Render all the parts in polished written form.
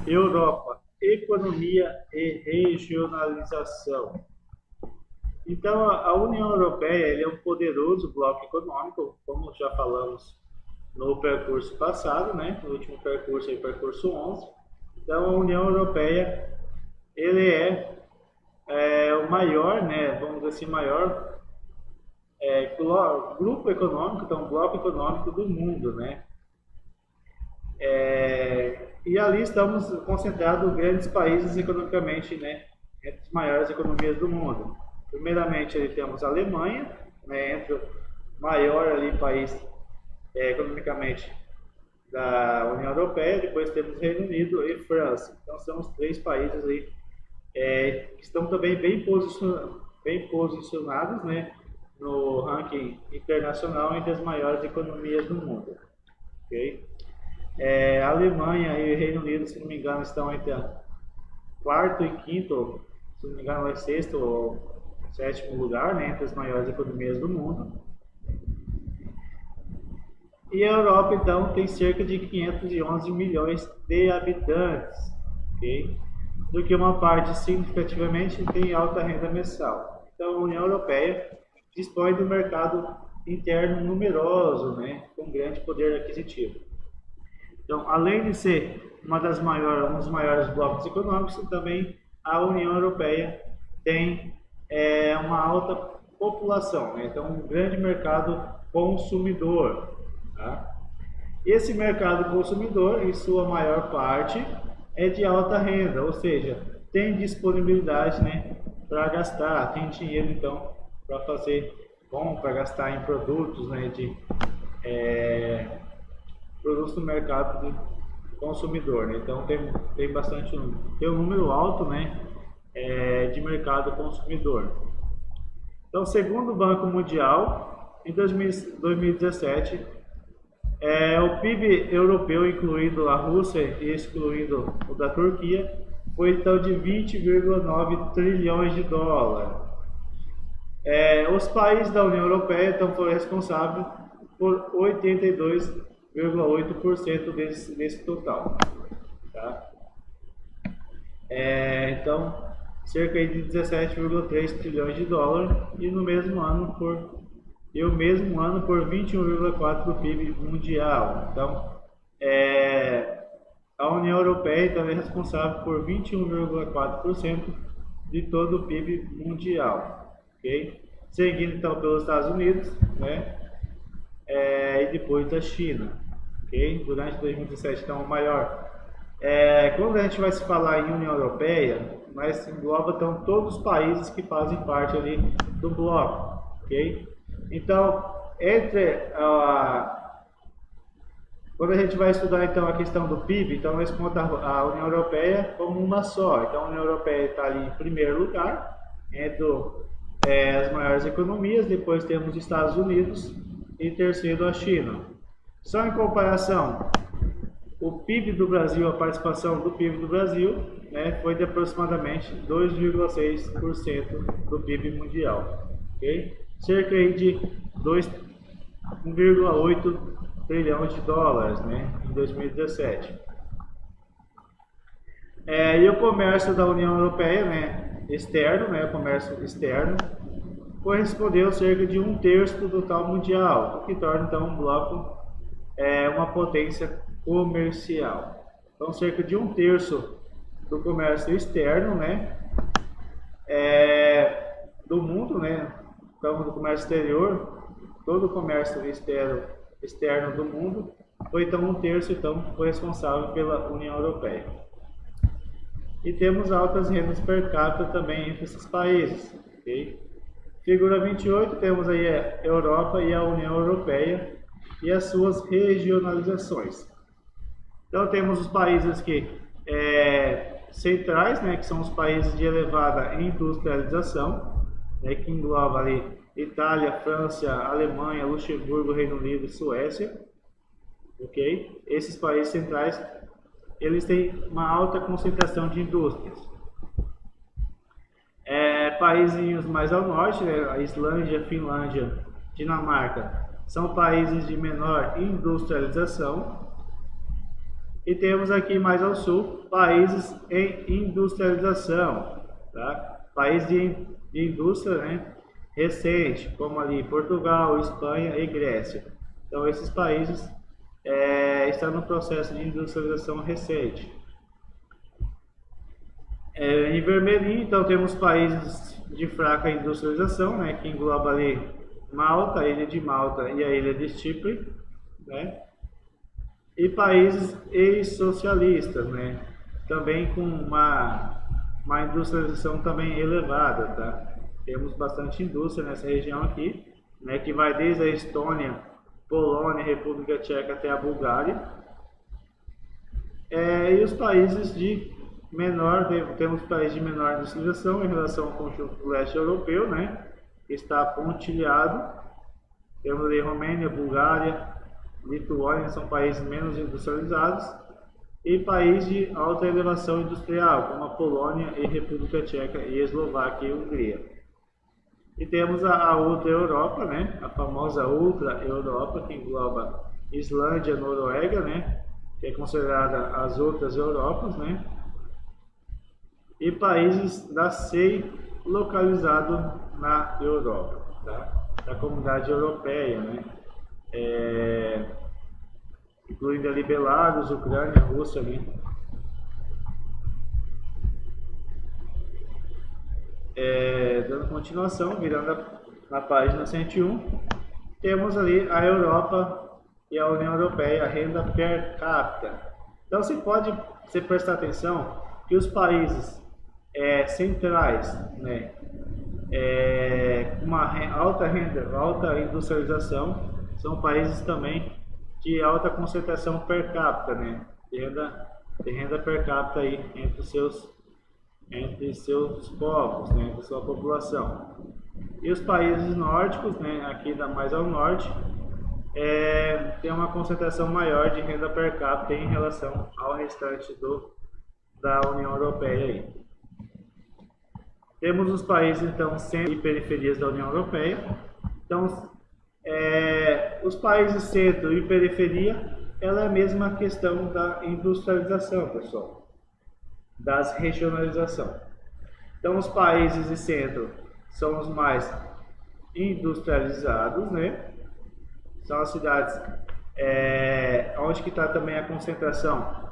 Europa, economia e regionalização. Então, a União Europeia ele é um poderoso bloco econômico, como já falamos no percurso passado, né? No último percurso, aí, percurso 11. Então, a União Europeia ele é o maior, né? Vamos dizer assim, maior grupo econômico, então bloco econômico do mundo, né? E ali estamos concentrados grandes países economicamente, né? Entre as maiores economias do mundo. Primeiramente, ali temos a Alemanha, né? Entre o maior ali país economicamente da União Europeia. Depois temos Reino Unido e França. Então são os três países aí que estão também bem posicionados, né? No ranking internacional entre as maiores economias do mundo. Ok? A Alemanha e o Reino Unido, se não me engano, estão entre quarto e quinto, se não me engano, é sexto ou sétimo lugar, né, entre as maiores economias do mundo. E a Europa, então, tem cerca de 511 milhões de habitantes, ok? Do que uma parte significativamente tem alta renda mensal. Então, a União Europeia dispõe de um mercado interno numeroso, né, com grande poder aquisitivo. Então, além de ser um dos maiores blocos econômicos, também a União Europeia tem uma alta população, né? Então um grande mercado consumidor. Tá? Esse mercado consumidor, em sua maior parte, é de alta renda, ou seja, tem disponibilidade, né, para gastar, tem dinheiro então para fazer compra, gastar em produtos, né, produtos no mercado do consumidor, né? Então tem bastante, tem um número alto, né, de mercado consumidor. Então, segundo o Banco Mundial, em 2017, o PIB europeu, incluindo a Rússia e excluindo o da Turquia, foi então de 20,9 trilhões de dólares. Os países da União Europeia então foram responsáveis por 82,8% desse total. Tá? Então, cerca de 17,3 trilhões de dólares e no mesmo ano por 21,4% do PIB mundial. Então, a União Europeia também é responsável por 21,4% de todo o PIB mundial, ok? Seguindo então pelos Estados Unidos, né? E depois da China, ok? Durante 2017, então, o maior. Quando a gente vai se falar em União Europeia, mas engloba então todos os países que fazem parte ali do bloco, ok? Então, quando a gente vai estudar então a questão do PIB, então nós conta a União Europeia como uma só. Então a União Europeia está ali em primeiro lugar entre as maiores economias, depois temos os Estados Unidos e terceiro a China. Só em comparação, o PIB do Brasil, a participação do PIB do Brasil, né, foi de aproximadamente 2,6% do PIB mundial, ok? Cerca de 1,8 trilhões de dólares, né, em 2017. E o comércio da União Europeia, né, externo, né, o comércio externo, correspondeu a cerca de 1/3 do total mundial, o que torna então um bloco uma potência comercial. Então, cerca de 1/3 do comércio externo, né, do mundo, né, então do comércio exterior, todo o comércio externo do mundo, foi então 1/3 então foi responsável pela União Europeia. E temos altas rendas per capita também entre esses países, ok? Figura 28, temos aí a Europa e a União Europeia e as suas regionalizações. Então temos os países centrais, né, que são os países de elevada industrialização, né, que engloba ali Itália, França, Alemanha, Luxemburgo, Reino Unido e Suécia, ok? Esses países centrais, eles têm uma alta concentração de indústrias. Países mais ao norte, né, a Islândia, Finlândia, Dinamarca, são países de menor industrialização. E temos aqui mais ao sul, países em industrialização, tá? Países de indústria, né, recente, como ali Portugal, Espanha e Grécia. Então esses países estão no processo de industrialização recente. Em vermelhinho, então temos países de fraca industrialização, né, que engloba ali Malta, a ilha de Malta e a ilha de Chipre, né? E países ex-socialistas, né? Também com uma industrialização também elevada, tá? Temos bastante indústria nessa região aqui, né? Que vai desde a Estônia, Polônia, República Tcheca até a Bulgária. E os países de menor, temos países de menor industrialização em relação ao conjunto do leste europeu, né? Está pontilhado. Temos ali Romênia, Bulgária, Lituânia, são países menos industrializados, e países de alta elevação industrial, como a Polônia e República Tcheca e Eslováquia e Hungria. E temos a Ultra Europa, né? A famosa Ultra Europa, que engloba Islândia, Noruega, né? Que é considerada as outras Europas, né? E países da SEI localizados na Europa, tá? Da Comunidade Europeia, né? Incluindo ali Belarus, Ucrânia, Rússia ali. Dando continuação, virando na página 101, temos ali a Europa e a União Europeia, a renda per capita. Então você prestar atenção que os países centrais, né, uma alta renda, alta industrialização, são países também de alta concentração per capita, né? De renda per capita aí entre seus povos, né? Entre sua população. E os países nórdicos, né? Aqui mais ao norte, tem uma concentração maior de renda per capita em relação ao restante da União Europeia aí. Temos os países, então, centro e periferias da União Europeia. Então, os países centro e periferia, ela é a mesma questão da industrialização, pessoal, das regionalização. Então, os países de centro são os mais industrializados, né? São as cidades onde que está também a concentração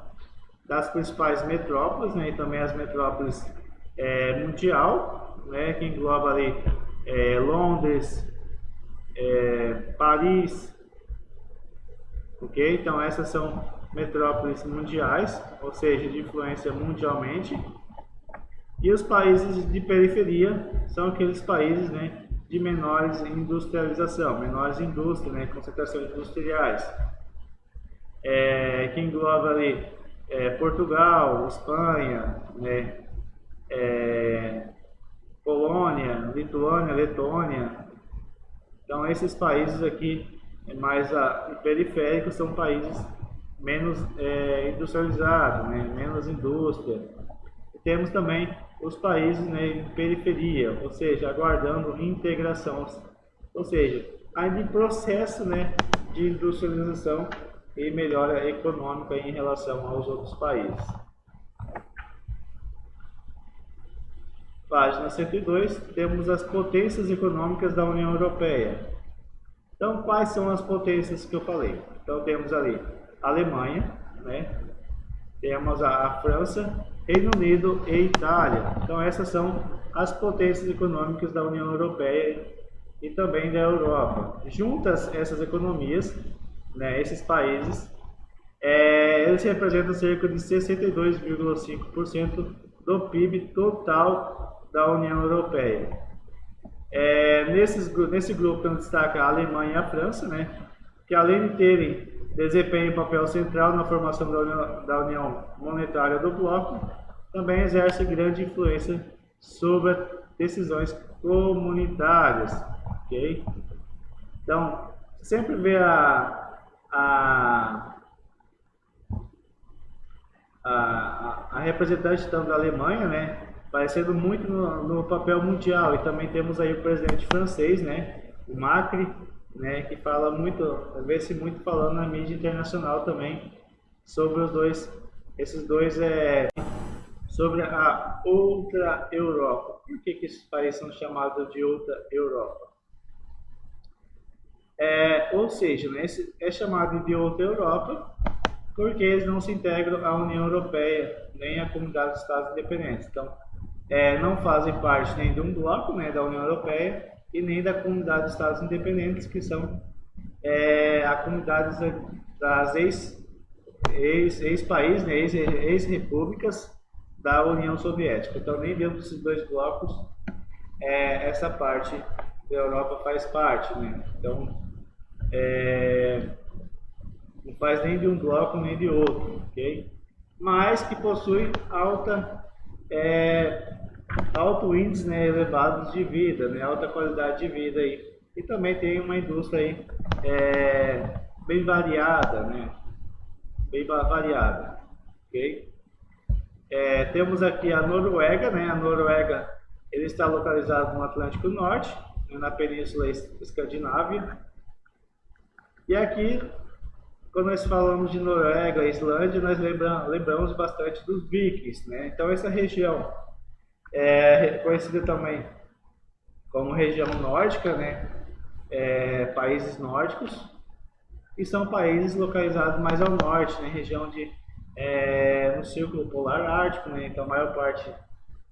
das principais metrópoles, né? E também as metrópoles mundial, né? Que engloba ali Londres, Paris, ok? Então essas são metrópoles mundiais, ou seja, de influência mundialmente. E os países de periferia são aqueles países, né, de menores industrialização, menores indústria, né, concentração industriais, que engloba ali Portugal, Espanha, né, Polônia, Lituânia, Letônia. Então esses países aqui mais periféricos são países menos industrializados, né? Menos indústria. E temos também os países, né, em periferia, ou seja, aguardando integração, ou seja, ainda em processo, né, de industrialização e melhora econômica em relação aos outros países. Página 102, temos as potências econômicas da União Europeia. Então, quais são as potências que eu falei? Então, temos ali a Alemanha, né? Temos a França, Reino Unido e Itália. Então, essas são as potências econômicas da União Europeia e também da Europa. Juntas essas economias, né, esses países, eles representam cerca de 62,5% do PIB total da União Europeia. Nesse grupo então, destaca a Alemanha e a França, né, que além de terem desempenho um papel central na formação da União Monetária do Bloco, também exerce grande influência sobre decisões comunitárias. Okay? Então, sempre vê a representante então, da Alemanha, né, aparecendo muito no papel mundial, e também temos aí o presidente francês, né, o Macri, né, que fala muito, vê-se muito falando na mídia internacional também, sobre esses dois sobre a outra Europa. Por que esses países são chamados de outra Europa? Ou seja, né, é chamado de outra Europa porque eles não se integram à União Europeia nem à Comunidade dos Estados Independentes. Então, não fazem parte nem de um bloco, né, da União Europeia e nem da Comunidade dos Estados Independentes, que são a comunidade das ex-países, né, ex-repúblicas da União Soviética. Então, nem dentro desses dois blocos essa parte da Europa faz parte, né? Então, não faz nem de um bloco nem de outro, ok? Mas que possui alto índice, né, elevado de vida, né, alta qualidade de vida aí. E também tem uma indústria aí bem variada, né? Bem variada, ok? Temos aqui a Noruega, né? A Noruega ele está localizado no Atlântico Norte, na Península Escandinávia. E aqui, quando nós falamos de Noruega e Islândia, nós lembramos bastante dos Vikings, né? Então essa região é conhecida também como região nórdica, né? Países nórdicos, e são países localizados mais ao norte, né? Região no Círculo Polar Ártico, né? Então a maior parte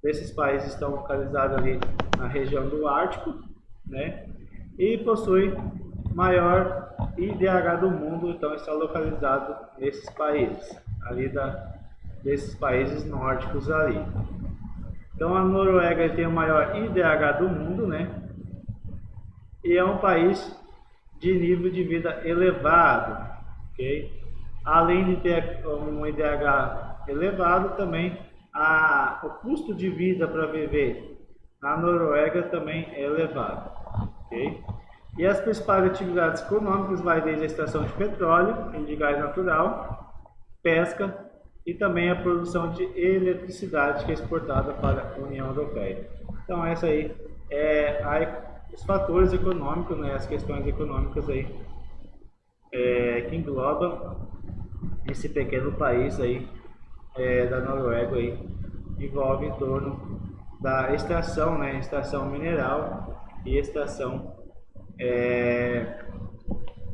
desses países estão localizados ali na região do Ártico, né? E possui maior IDH do mundo, então está localizado nesses países, ali desses países nórdicos ali. Então a Noruega tem o maior IDH do mundo, né? E é um país de nível de vida elevado, ok? Além de ter um IDH elevado, também o custo de vida para viver na Noruega também é elevado, ok? E as principais atividades econômicas vai desde a extração de petróleo e de gás natural, pesca e também a produção de eletricidade que é exportada para a União Europeia. Então essa aí os fatores econômicos, né, as questões econômicas aí que englobam esse pequeno país aí da Noruega aí, envolve em torno da extração, né, extração mineral e extração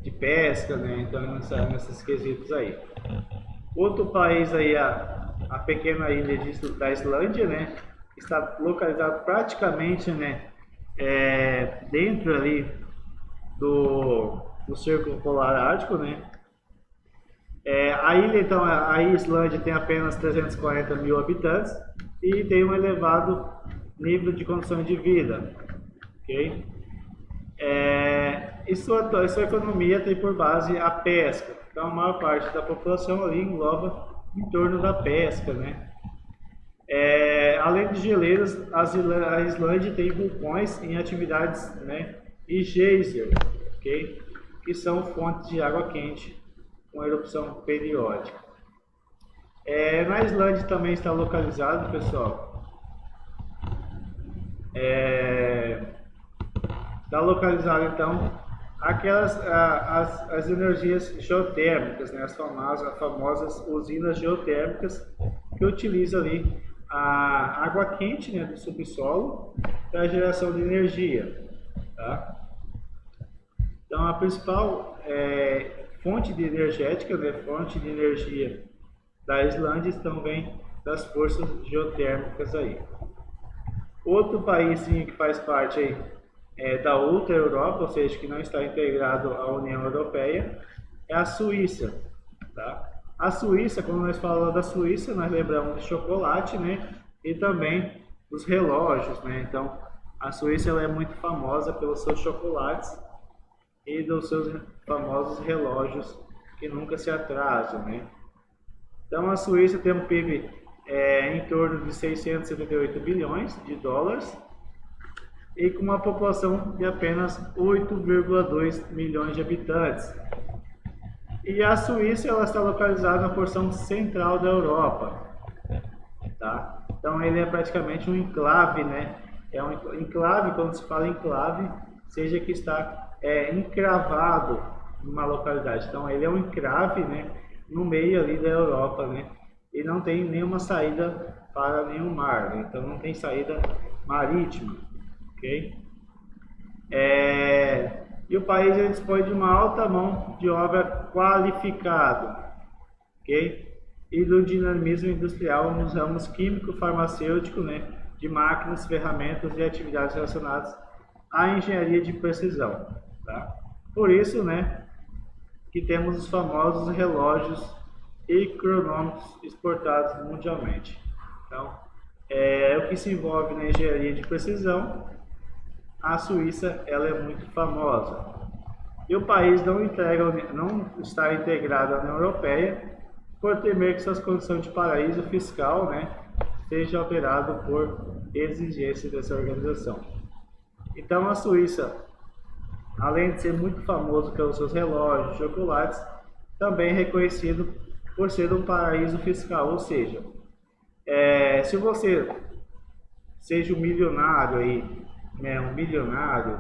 de pesca, né? Então nesses quesitos aí. Outro país aí, a pequena ilha da Islândia, né? Está localizado praticamente, né? Dentro ali do Círculo Polar Ártico, né? A ilha, então, a Islândia tem apenas 340 mil habitantes e tem um elevado nível de condições de vida, ok? E sua economia tem por base a pesca. Então a maior parte da população ali engloba em torno da pesca, né? Além de geleiras, a Islândia tem vulcões em atividades, né? E geysers, ok? Que são fontes de água quente com erupção periódica. Na Islândia também está localizado, pessoal, está localizado então as energias geotérmicas, né? As famosas usinas geotérmicas que utilizam ali a água quente, né, do subsolo para a geração de energia, tá? Então a principal fonte de energética, né, fonte de energia da Islândia também das forças geotérmicas aí. Outro país que faz parte aí da outra Europa, ou seja, que não está integrado à União Europeia, é a Suíça, tá? A Suíça, quando nós falamos da Suíça, nós lembramos do chocolate, né? E também dos relógios, né? Então, a Suíça ela é muito famosa pelos seus chocolates e dos seus famosos relógios que nunca se atrasam, né? Então, a Suíça tem um PIB em torno de 678 bilhões de dólares e com uma população de apenas 8,2 milhões de habitantes. E a Suíça ela está localizada na porção central da Europa, tá? Então ele é praticamente um enclave, né? É um enclave, quando se fala enclave, seja que está encravado numa localidade. Então ele é um enclave, né? no meio ali da Europa, né? E não tem nenhuma saída para nenhum mar, né? Então não tem saída marítima, ok? E o país ele dispõe de uma alta mão de obra qualificada, ok? E do dinamismo industrial nos ramos químico, farmacêutico, né? De máquinas, ferramentas e atividades relacionadas à engenharia de precisão, tá? Por isso, né? Que temos os famosos relógios e cronômetros exportados mundialmente. Então, o que se envolve na engenharia de precisão, a Suíça ela é muito famosa. E o país não está integrado à União Europeia por temer que suas condições de paraíso fiscal, né, seja alterado por exigência dessa organização. Então, a Suíça, além de ser muito famoso pelos seus relógios, chocolates, também é reconhecido por ser um paraíso fiscal, ou seja, se você seja um milionário aí, né, um bilionário,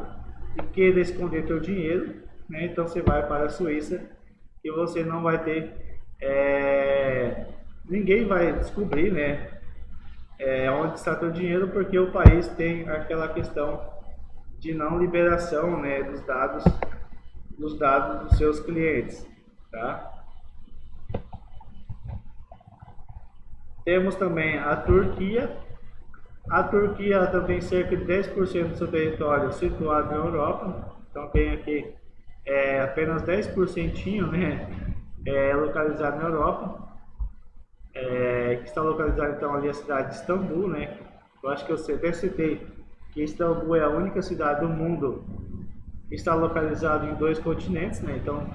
e queira esconder seu dinheiro, né, então você vai para a Suíça e você não vai ter, ninguém vai descobrir, né, onde está seu dinheiro, porque o país tem aquela questão de não liberação, né, dos dados dos seus clientes, tá? Temos também a Turquia. A Turquia tem cerca de 10% do seu território situado na Europa, então tem aqui apenas 10%, né, localizado na Europa, que está localizado então ali a cidade de Istambul, né? Eu acho que eu até citei que Istambul é a única cidade do mundo que está localizado em 2 continentes, né? Então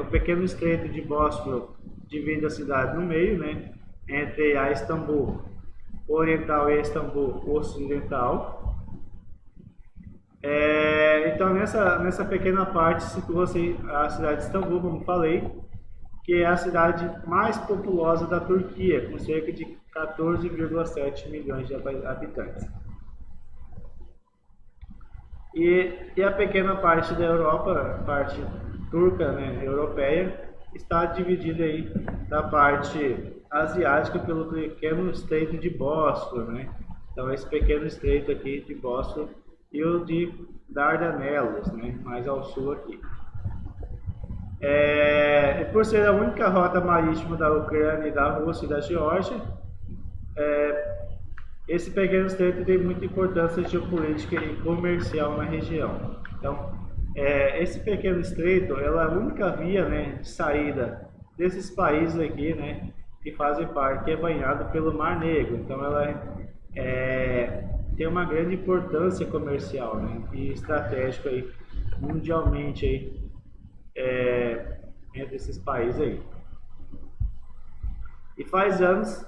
o pequeno estreito de Bósforo divide a cidade no meio, né, entre a Istambul Oriental e a Istambul Ocidental. Então nessa pequena parte situa-se a cidade de Istambul, como falei, que é a cidade mais populosa da Turquia, com cerca de 14,7 milhões de habitantes. E a pequena parte da Europa, a parte turca, né, europeia, está dividida aí da parte asiática pelo pequeno estreito de Bósforo, né? Então esse pequeno estreito aqui de Bósforo e o de Dardanelos, né, mais ao sul aqui. E por ser a única rota marítima da Ucrânia, da Rússia e da Geórgia, esse pequeno estreito tem muita importância geopolítica e comercial na região. Então, esse pequeno estreito é a única via, né, de saída desses países aqui, né, que fazem parte, que é banhado pelo Mar Negro. Então, ela tem uma grande importância comercial, né, e estratégica aí, mundialmente aí, entre esses países aí. E faz anos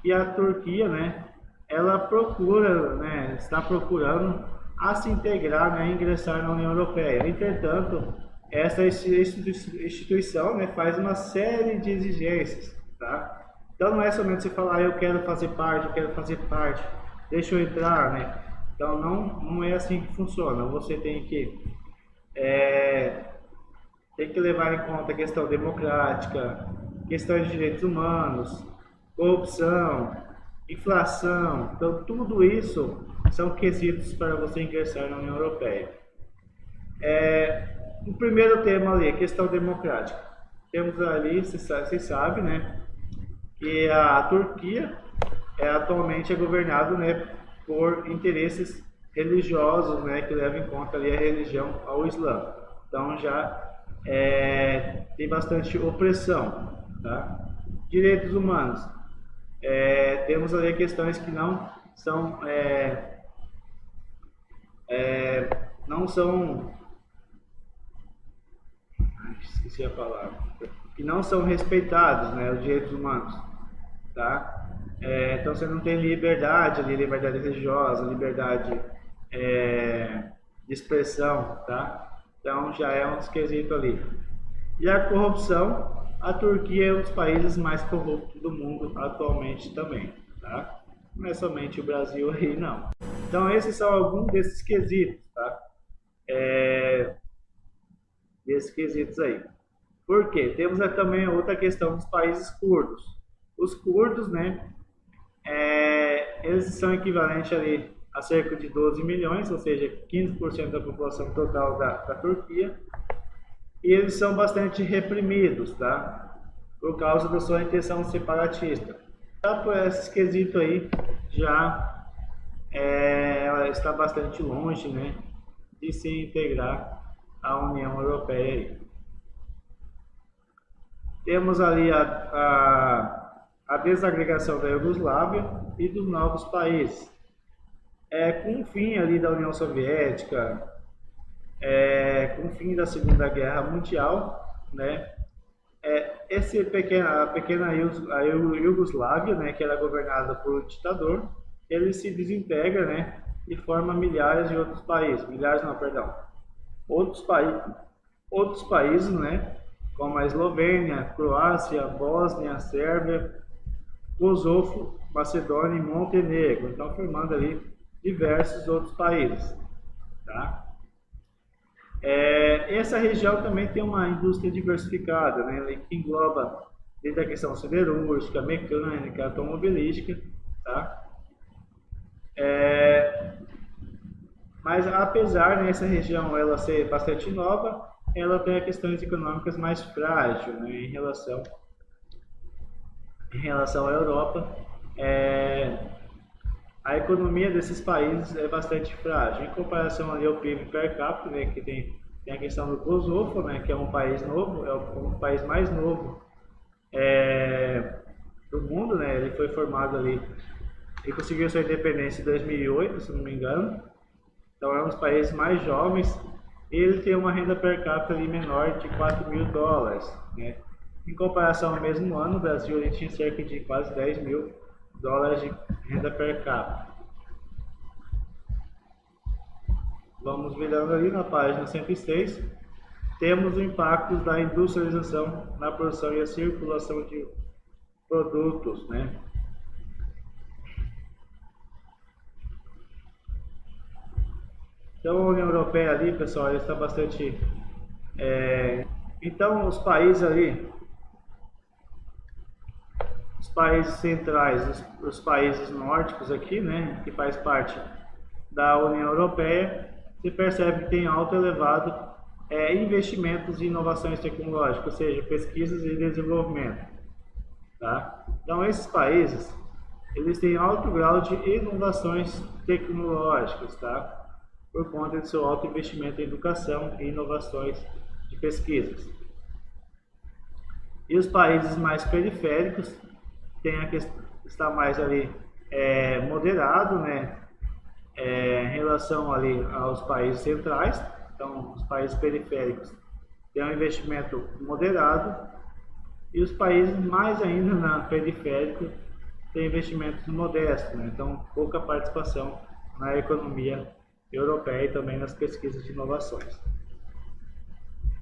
que a Turquia, né, ela procura, né, está procurando a se integrar, né, ingressar na União Europeia. Entretanto, essa instituição, né, faz uma série de exigências, tá? Então não é somente você falar, eu quero fazer parte, deixa eu entrar, né? Então não é assim que funciona. Você tem que levar em conta a questão democrática, questão de direitos humanos, corrupção, inflação. Então tudo isso são quesitos para você ingressar na União Europeia. O primeiro tema ali, questão democrática. Temos ali, vocês sabem, né, que a Turquia atualmente é governada, né, por interesses religiosos, né, que levam em conta ali a religião ao Islã. Então já tem bastante opressão, tá? Direitos humanos. Temos ali questões que não são esqueci a palavra, que não são respeitados, né, os direitos humanos, tá? Então você não tem liberdade ali, liberdade religiosa, liberdade de expressão, tá? Então já é um esquisito ali. E a corrupção, a Turquia é um dos países mais corruptos do mundo atualmente também, tá? Não é somente o Brasil aí, não. Então esses são alguns desses quesitos, tá? Desses quesitos aí. Por quê? Temos também outra questão dos países curdos. Os curdos, né, eles são equivalentes ali a cerca de 12 milhões, ou seja, 15% da população total da Turquia, e eles são bastante reprimidos, tá? Por causa da sua intenção separatista. Então, por esse quesito aí, já ela está bastante longe, né, de se integrar à União Europeia. Aí. Temos ali a desagregação da Iugoslávia e dos novos países. Com o fim ali da União Soviética, com o fim da Segunda Guerra Mundial, né, a pequena Iugoslávia, né, que era governada por um ditador, ele se desintegra, né, e forma milhares de outros países, outros países, né, como a Eslovênia, Croácia, Bósnia, Sérvia, Kosovo, Macedônia e Montenegro, então formando ali diversos outros países, tá? Essa região também tem uma indústria diversificada, né, que engloba desde a questão siderúrgica, mecânica, automobilística, tá? Mas apesar dessa região ela ser bastante nova, ela tem questões econômicas mais frágeis, né, em relação à Europa. A economia desses países é bastante frágil. Em comparação ali ao PIB per capita, né, que tem a questão do Kosovo, né, que é um país novo, é o país mais novo do mundo, né, ele foi formado ali e conseguiu sua independência em 2008, se não me engano. Então é um dos países mais jovens. Ele tem uma renda per capita ali menor de $4.000, né? Em comparação ao mesmo ano, o Brasil ele tinha cerca de quase $10.000 de renda per capita. Vamos virando ali na página 106. Temos o impacto da industrialização na produção e a circulação de produtos, né? Então a União Europeia ali, pessoal, está bastante... Então os países ali, os países centrais, os países nórdicos aqui, né, que faz parte da União Europeia, se percebe que tem alto elevado investimentos em inovações tecnológicas, ou seja, pesquisas e desenvolvimento. Tá? Então esses países, eles têm alto grau de inovações tecnológicas, tá? Por conta de seu alto investimento em educação e inovações de pesquisas. E os países mais periféricos está mais ali moderado, né, em relação ali aos países centrais. Então, os países periféricos têm um investimento moderado e os países mais ainda na periférica têm investimentos modestos, né? Então pouca participação na economia europeia e também nas pesquisas de inovações.